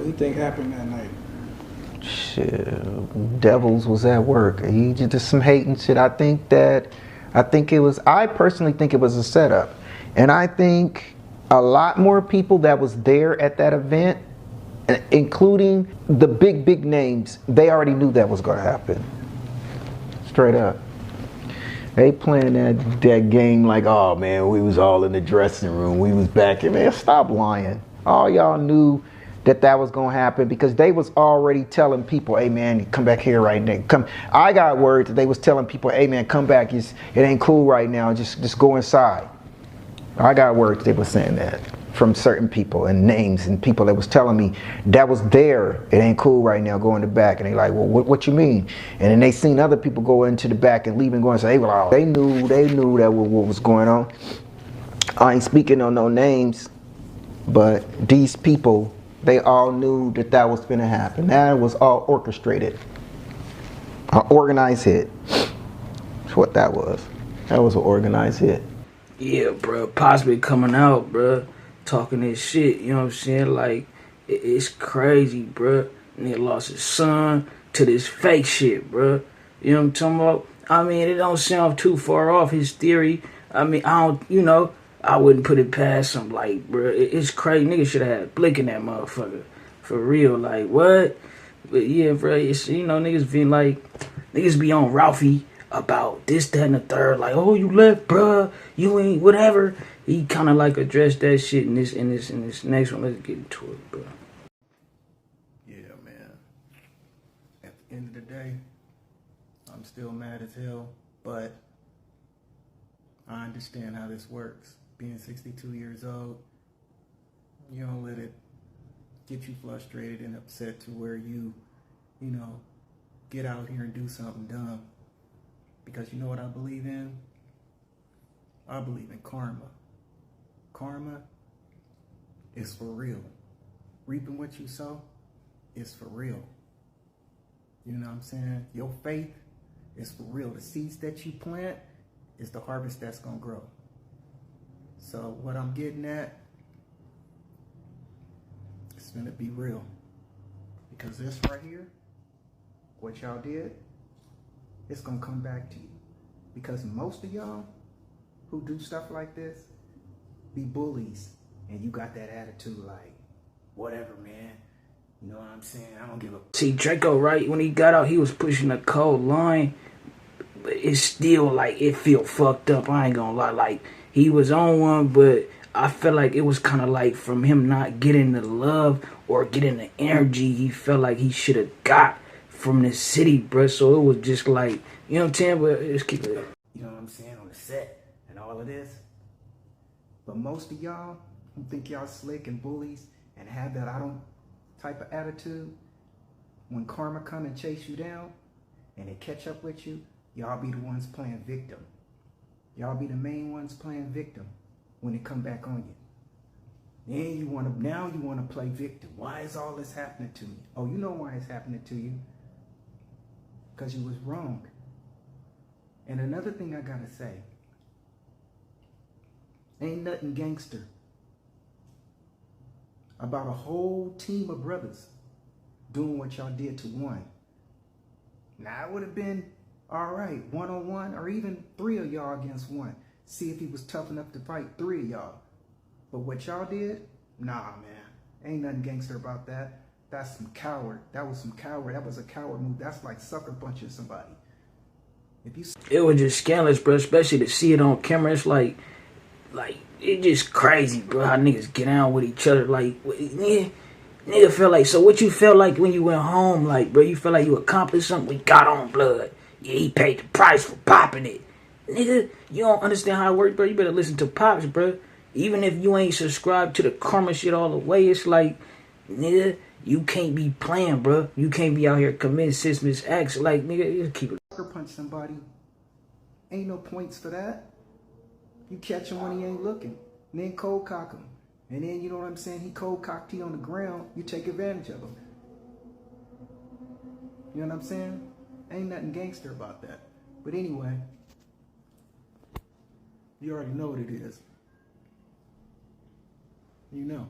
What do you think happened that night? Shit, devils was at work. He just some hating shit. I personally think it was a setup. And I think a lot more people that was there at that event, including the big names, they already knew that was gonna happen. Straight up. They playing that game like, oh man, we was all in the dressing room. We was back in. Man, stop lying. All y'all knew that was gonna happen because they was already telling people, hey man, come back here right now. Come. I got word that they was telling people, hey man, come back. It ain't cool right now. Just go inside. I got word that they was saying that from certain people and names and people that was telling me that was there. It ain't cool right now. Go in the back. And they like, well, what you mean? And then they seen other people go into the back and leave and go and say, hey, well, they knew that what was going on. I ain't speaking on no names, but these people, they all knew that was gonna happen. That was all orchestrated. An organized hit. That's what that was. That was an organized hit. Yeah, bro, possibly coming out, bro, talking this shit, you know what I'm saying? Like, it's crazy, bro. Nigga lost his son to this fake shit, bro. You know what I'm talking about? I mean, it don't sound too far off his theory. I mean, I wouldn't put it past him, like, bro, it's crazy. Nigga should have had Blick in that motherfucker. For real, like, what? But yeah, bro, it's, niggas be on Ralphie about this, that, and the third. Like, oh, you left, bruh. You ain't whatever. He kind of like addressed that shit in this next one. Let's get into it, bro. Yeah, man. At the end of the day, I'm still mad as hell, but I understand how this works. Being 62 years old, you don't let it get you frustrated and upset to where you get out here and do something dumb. Because you know what I believe in? I believe in karma. Karma is for real. Reaping what you sow is for real. You know what I'm saying? Your faith is for real. The seeds that you plant is the harvest that's gonna grow. So what I'm getting at, it's gonna be real. Because this right here, what y'all did, it's gonna come back to you. Because most of y'all who do stuff like this be bullies, and you got that attitude like, whatever, man. You know what I'm saying? I don't give a... See, Draco, right, when he got out, he was pushing a cold line, but it's still like, it feel fucked up. I ain't gonna lie. Like, he was on one, but I felt like it was kind of like from him not getting the love or getting the energy he felt like he should have got from the city, bro. So it was just like, you know what I'm saying? But let's keep it. You know what I'm saying? On the set and all of this. But most of y'all who think y'all slick and bullies and have that I don't type of attitude, when karma come and chase you down and they catch up with you, y'all be the ones playing victim. Y'all be the main ones playing victim when it come back on you. Then you want to play victim. Why is all this happening to me? Oh, you know why it's happening to you. Because you was wrong. And another thing I gotta say, ain't nothing gangster about a whole team of brothers doing what y'all did to one. Now it would have been all right, 1-on-1 or even 3 of y'all against one. See if he was tough enough to fight 3 of y'all. But what y'all did, nah, man, ain't nothing gangster about that. That's some coward. That was some coward. That was a coward move. That's like sucker punching somebody. It was just scandalous, bro, especially to see it on camera. It's like it just crazy, bro, how niggas get down with each other. Like, nigga felt like, so what you felt like when you went home? Like, bro, you felt like you accomplished something? We got on blood. Yeah, he paid the price for popping it. Nigga, you don't understand how it works, bro. You better listen to Pops, bro. Even if you ain't subscribed to the karma shit all the way, it's like, nigga, you can't be playing, bro. You can't be out here committing senseless acts. Like, nigga, just keep it. Sucker punch somebody, ain't no points for that. You catch him when he ain't looking, and then cold cock him. And then, you know what I'm saying, he cold cocked you on the ground, you take advantage of him. You know what I'm saying? Ain't nothing gangster about that. But anyway, you already know what it is. You know.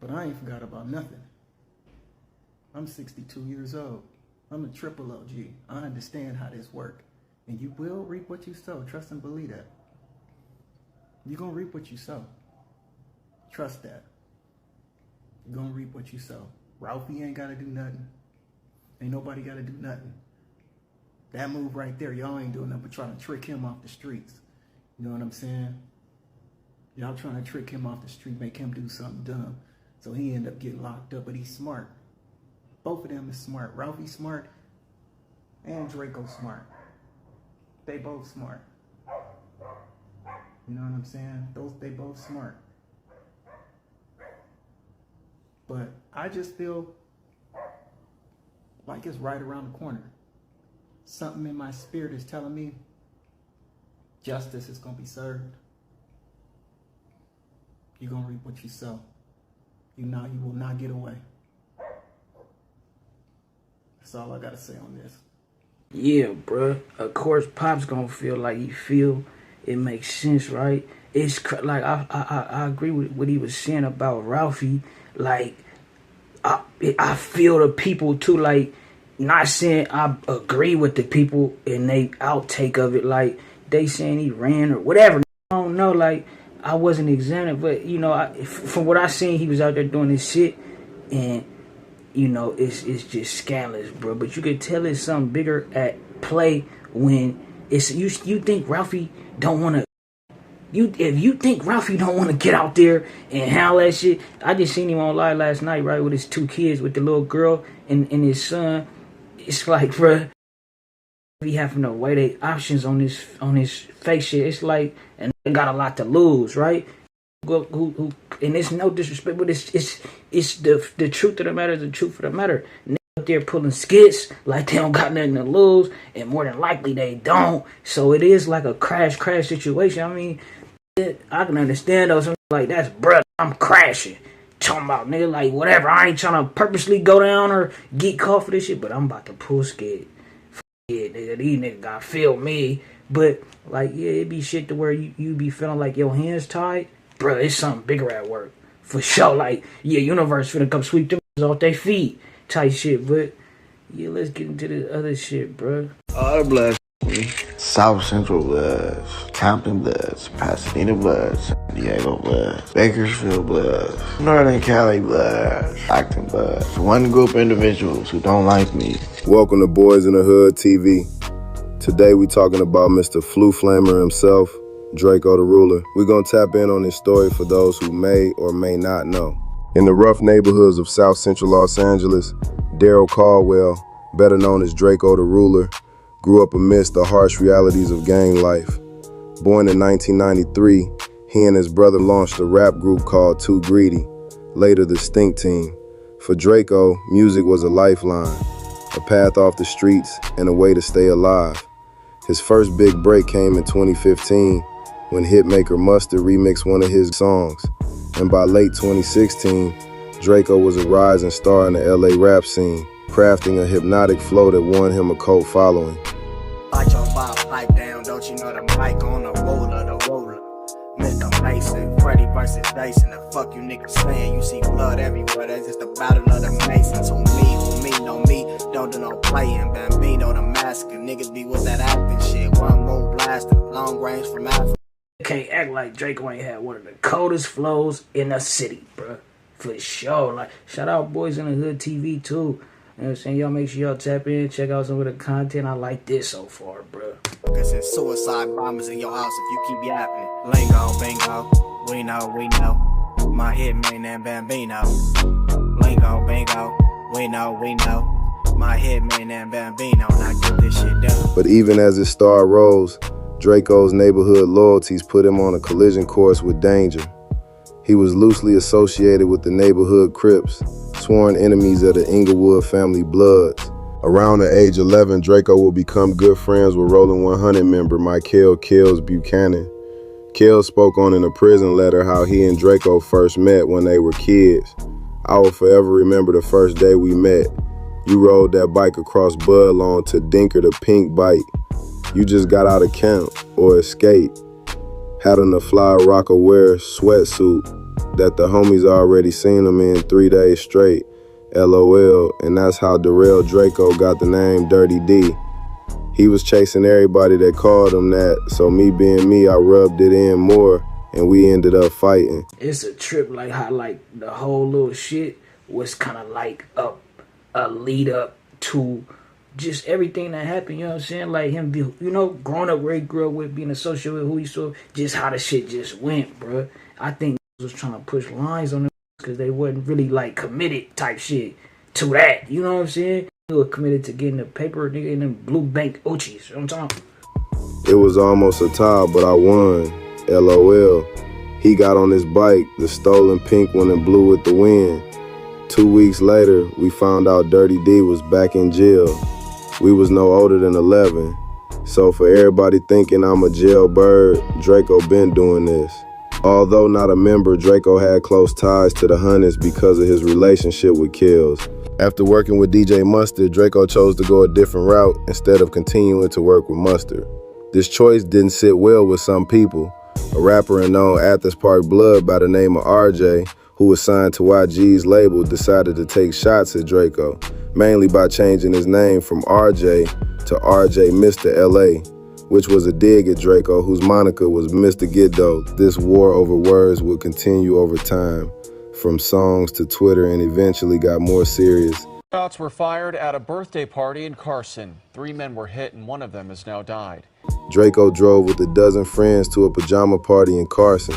But I ain't forgot about nothing. I'm 62 years old. I'm a triple OG. I understand how this works. And you will reap what you sow. Trust and believe that. You're going to reap what you sow. Trust that. You're going to reap what you sow. Ralphie ain't got to do nothing. Ain't nobody got to do nothing. That move right there, y'all ain't doing nothing but trying to trick him off the streets. You know what I'm saying? Y'all trying to trick him off the street, make him do something dumb. So he end up getting locked up, but he's smart. Both of them is smart. Ralphie smart and Draco smart. They both smart. You know what I'm saying? They both smart. But I just feel like it's right around the corner. Something in my spirit is telling me justice is going to be served. You're going to reap what you sow. You will not get away. That's all I got to say on this. Yeah, bruh. Of course, Pop's gonna feel like he feel. It makes sense, right? It's like I agree with what he was saying about Ralphie. Like, I feel the people too. Like, not saying I agree with the people and they outtake of it. Like, they saying he ran or whatever. I don't know. Like, I wasn't examining, but you know, from what I seen, he was out there doing his shit, and you know, it's just scandalous, bro. But you could tell it's something bigger at play when it's you think Ralphie don't want to. If you think Ralphie don't want to get out there and handle that shit, I just seen him on live last night, right, with his 2 kids, with the little girl and his son. It's like, bro, he having to weigh their options on his face shit. It's like, and they got a lot to lose, right? Who and it's no disrespect, but it's the truth of the matter is the truth of the matter. Up there pulling skits like they don't got nothing to lose, and more than likely they don't. So it is like a crash situation. I mean, I can understand those like that's bruh, I'm crashing. Talking about nigga like whatever. I ain't trying to purposely go down or get caught for this shit, but I'm about to pull skit. Yeah, nigga, these niggas gotta feel me. But like, yeah, it be shit to where you be feeling like your hands tied. Bro, it's something bigger at work. For sure. Like, yeah, universe finna come sweep them off their feet. Type shit. But, yeah, let's get into the other shit, bro. All the bloods. South Central Bloods, Compton Bloods, Pasadena Bloods, San Diego Bloods, Bakersfield Bloods, Northern Cali Bloods, Acton Bloods. One group of individuals who don't like me. Welcome to Boys in the Hood TV. Today we talking about Mr. Flu Flamer himself, Draco the Ruler. We're going to tap in on his story for those who may or may not know. In the rough neighborhoods of South Central Los Angeles, Daryl Caldwell, better known as Draco the Ruler, grew up amidst the harsh realities of gang life. Born in 1993, he and his brother launched a rap group called Too Greedy, later the Stink Team. For Draco, music was a lifeline, a path off the streets, and a way to stay alive. His first big break came in 2015 when hitmaker Mustard remixed one of his songs, and by late 2016, Draco was a rising star in the LA rap scene, crafting a hypnotic flow that won him a cult following. Bite your pipe down, don't you know the mic on the roller. Mr. Mason, Freddy versus Dyson, the fuck you niggas saying? You see blood everywhere, that's just the battle of the Masons. Who me, know me, don't do no playing. Bambino the massacre, niggas be with that acting shit. One more blaster, long range from Africa. Can't act like Draco ain't had one of the coldest flows in the city, bro. For sure. Like, shout out Boys in the Hood TV too. You know what I'm saying? Y'all make sure y'all tap in, check out some of the content. I like this so far, bro. Cause it's suicide bombers in your house if you keep yapping. Lingo, bingo, we know. My hitman and Bambino. Lingo, bingo, we know. My hitman and Bambino. Now get this shit done. But even as his star rose, Draco's neighborhood loyalties put him on a collision course with danger. He was loosely associated with the neighborhood Crips, sworn enemies of the Inglewood family Bloods. Around the age 11, Draco will become good friends with Rolling 100 member Michael Kills Buchanan. Kills spoke on in a prison letter how he and Draco first met when they were kids. I will forever remember the first day we met. You rode that bike across Bud Lawn to Dinker the Pink Bike. You just got out of camp or escaped. Had on a fly Rockaware sweatsuit. that the homies already seen him in 3 days straight. LOL, and that's how Draco got the name Dirty D. He was chasing everybody that called him that, so me being me, I rubbed it in more, and we ended up fighting. It's a trip, like how like the whole little shit was kind of like a lead up to just everything that happened, you know what I'm saying? Like him, you know, growing up where he grew up with, being associated with who he saw, just how the shit just went, bro. I think was trying to push lines on them because they wasn't really like committed type shit to that, you know what I'm saying? They were committed to getting the paper, nigga, in them blue bank Ochis, you know what I'm talking about? It was almost a tie, but I won. LOL. He got on his bike, the stolen pink one, and blew with the wind. 2 weeks later, we found out Dirty D was back in jail. We was no older than 11. So for everybody thinking I'm a jailbird, Draco been doing this. Although not a member, Draco had close ties to the Hunters because of his relationship with Kills. After working with DJ Mustard, Draco chose to go a different route instead of continuing to work with Mustard. This choice didn't sit well with some people. A rapper and known Athens Park Blood by the name of RJ, who was signed to W.I.G's label, decided to take shots at Draco, mainly by changing his name from RJ to RJ Mr. LA, which was a dig at Draco, whose moniker was Mr. Giddo. This war over words would continue over time, from songs to Twitter, and eventually got more serious. Shots were fired at a birthday party in Carson. 3 men were hit and one of them has now died. Draco drove with a dozen friends to a pajama party in Carson.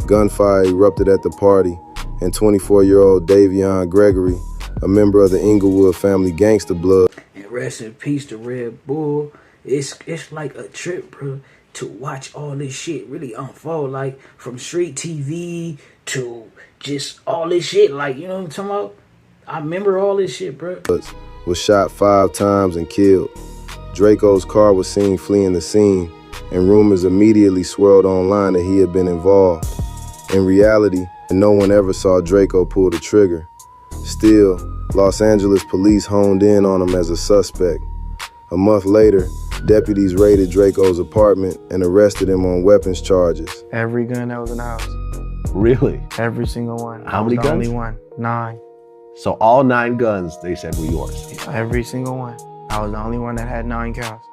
Gunfire erupted at the party, and 24-year-old Davion Gregory, a member of the Inglewood family gangster blood. And rest in peace to Red Bull. It's like a trip, bro, to watch all this shit really unfold, like from street TV to just all this shit, like, you know what I'm talking about? I remember all this shit, bro. Was shot 5 times and killed. Draco's car was seen fleeing the scene, and rumors immediately swirled online that he had been involved. In reality, no one ever saw Draco pull the trigger. Still, Los Angeles police honed in on him as a suspect. A month later, deputies raided Draco's apartment and arrested him on weapons charges. Every gun that was in the house. Really? Every single one. How many guns? Only one. 9. So all 9 guns, they said, were yours? Every single one. I was the only one that had 9 counts.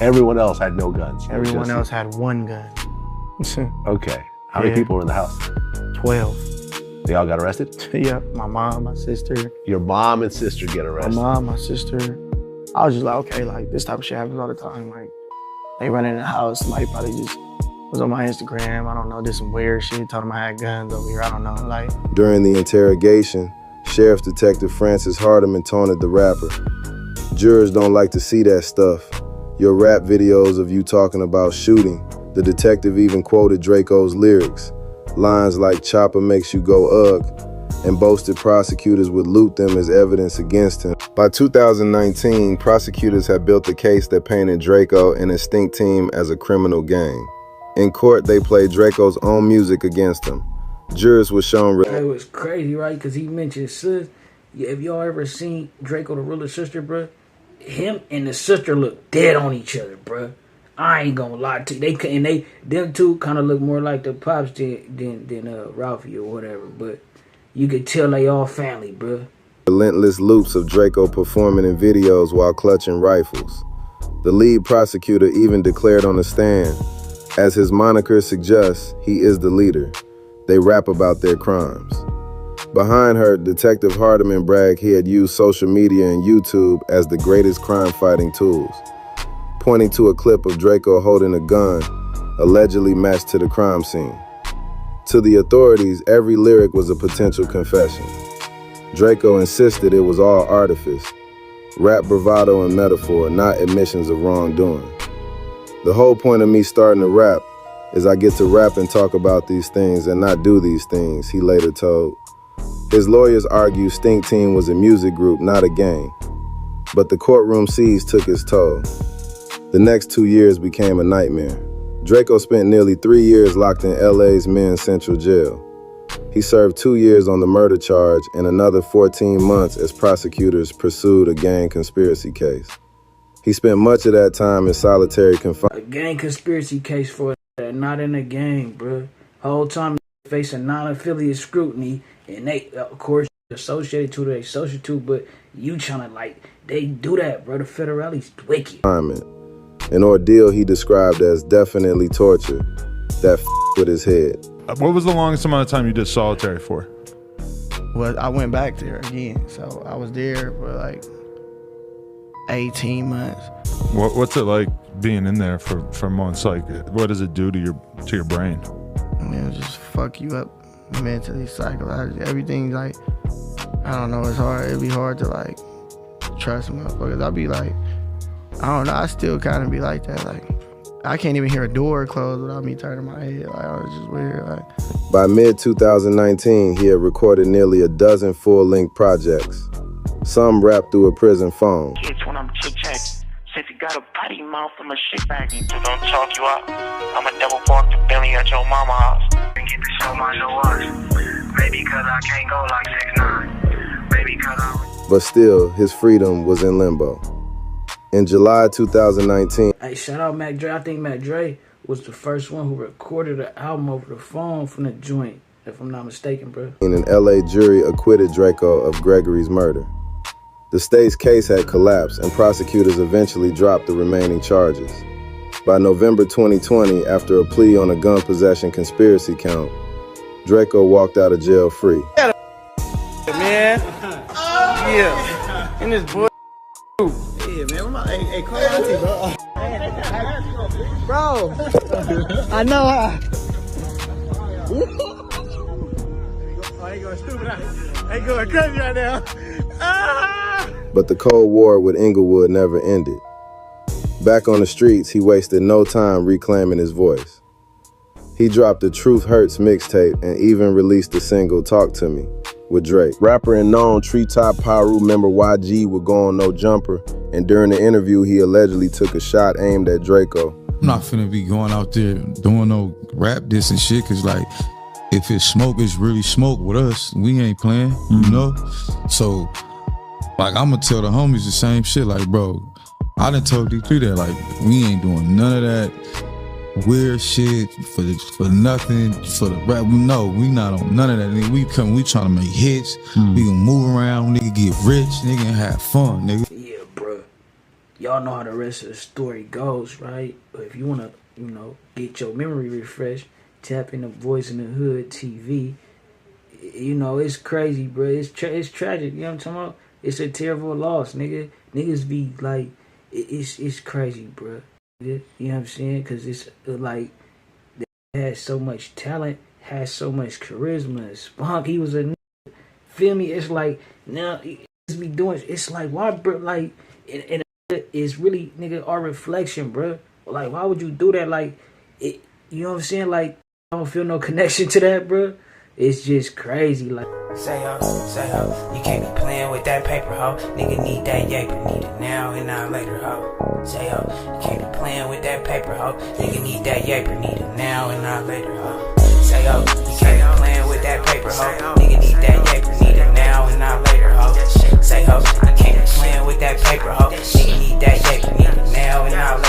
Everyone else had no guns? Everyone else had 1 gun. Okay. How many people were in the house? 12. They all got arrested? Yep. My mom, my sister. Your mom and sister get arrested? My mom, my sister. I was just like, okay, like this type of shit happens all the time. Like they run in the house, somebody probably just was on my Instagram, I don't know, did some weird shit, told them I had guns over here, I don't know, like. During the interrogation, Sheriff Detective Francis Hardiman taunted the rapper. Jurors don't like to see that stuff. Your rap videos of you talking about shooting. The detective even quoted Draco's lyrics. Lines like "chopper makes you go ugh," and boasted prosecutors would loot them as evidence against him. By 2019, prosecutors had built a case that painted Draco and his stink team as a criminal gang. In court, they played Draco's own music against him. Jurors were shown... It was crazy, right? Because he mentioned sis. Yeah, if y'all ever seen Draco the Ruler's sister, bro, him and the sister look dead on each other, bro. I ain't gonna lie to you. Them two kind of look more like the pops than Ralphie or whatever. But you could tell they all family, bro. Relentless loops of Draco performing in videos while clutching rifles. The lead prosecutor even declared on the stand, as his moniker suggests, he is the leader. They rap about their crimes. Behind her, Detective Hardiman bragged he had used social media and YouTube as the greatest crime-fighting tools, pointing to a clip of Draco holding a gun, allegedly matched to the crime scene. To the authorities, every lyric was a potential confession. Draco insisted it was all artifice, rap bravado and metaphor, not admissions of wrongdoing. The whole point of me starting to rap is I get to rap and talk about these things and not do these things, he later told. His lawyers argue Stink Team was a music group, not a gang. But the courtroom siege took its toll. The next 2 years became a nightmare. Draco spent nearly 3 years locked in LA's Men's Central Jail. He served 2 years on the murder charge and another 14 months as prosecutors pursued a gang conspiracy case. He spent much of that time in solitary confinement. A gang conspiracy case for that, not in a gang, bro. Whole time facing non-affiliate scrutiny, and they, of course, associated to they social to, but you trying to like, they do that, bro. The federales wicked. An ordeal he described as definitely torture that with his head. What was the longest amount of time you did solitary for? Well, I went back there again, so I was there for like 18 months. What's it like being in there for months? Like, what does it do to your brain? It'll just fuck you up mentally, psychologically. Everything, like, I don't know, it's hard. It'd be hard to like trust motherfuckers. I'll be like, I don't know, I still kind of be like that. Like, I can't even hear a door close without me turning my head. Like, I was just weird. Like, by mid-2019, he had recorded nearly a dozen full-length projects, some rapped through a prison phone. Kids when I'm chit-chat, since you got a potty mouth, I'm a shitbag. So don't chalk you up. I'm a double park the Bentley at your mama house. And get to show my no us. Maybe cause I can't go like 6'9". Maybe cause I... But still, his freedom was in limbo. In July 2019... Hey, shout out Mac Dre. I think Mac Dre was the first one who recorded an album over the phone from the joint, if I'm not mistaken, bro. An LA jury acquitted Draco of Gregory's murder. The state's case had collapsed, and prosecutors eventually dropped the remaining charges. By November 2020, after a plea on a gun possession conspiracy count, Draco walked out of jail free. man. Yeah. And this boy. Yeah, man. Hey, call auntie, bro. Bro. I know how. I ain't going stupid. I ain't going crazy right now. But the Cold War with Inglewood never ended. Back on the streets, he wasted no time reclaiming his voice. He dropped the Truth Hurts mixtape and even released the single Talk to Me with Drake. Rapper and known Treetop Pyru member Y.G. would go on No Jumper, and during the interview, he allegedly took a shot aimed at Draco. I'm not finna be going out there doing no rap diss and shit, cause like, if it's smoke, it's really smoke with us. We ain't playing, you know? So, like, I'ma tell the homies the same shit, like, bro, I done told D3 that, like, we ain't doing none of that weird shit for nothing, for the rap. No, we not on none of that, nigga. We trying to make hits. We gonna move around, nigga, get rich, nigga, and have fun, nigga. Yeah, bro. Y'all know how the rest of the story goes, right? But if you wanna, you know, get your memory refreshed, tap in the Voice in the Hood TV. You know, it's crazy, bro. It's tragic, you know what I'm talking about? It's a terrible loss, nigga. Niggas be like, it's crazy, bro. You know what I'm saying? Because it's like, they had so much talent, had so much charisma, spunk. He was a nigga. Feel me? It's like, now, it's be doing, it's like, why, bro? Like, and it's really, nigga, our reflection, bro. Like, why would you do that? Like, it, you know what I'm saying? Like, I don't feel no connection to that, bro. It's just crazy, like. Say ho, you can't be playing with that paper, ho. Nigga need that yaper, need it now and not later, ho. Say ho, you can't be playing with that paper, ho. Nigga need that yaper, need it now and not later, ho. Say ho, you can't be playing with that paper, ho. Nigga need that yaper, need it now and not later, ho. Say ho, you can't be playing with that paper, ho. Nigga need that yaper, need it now and not later.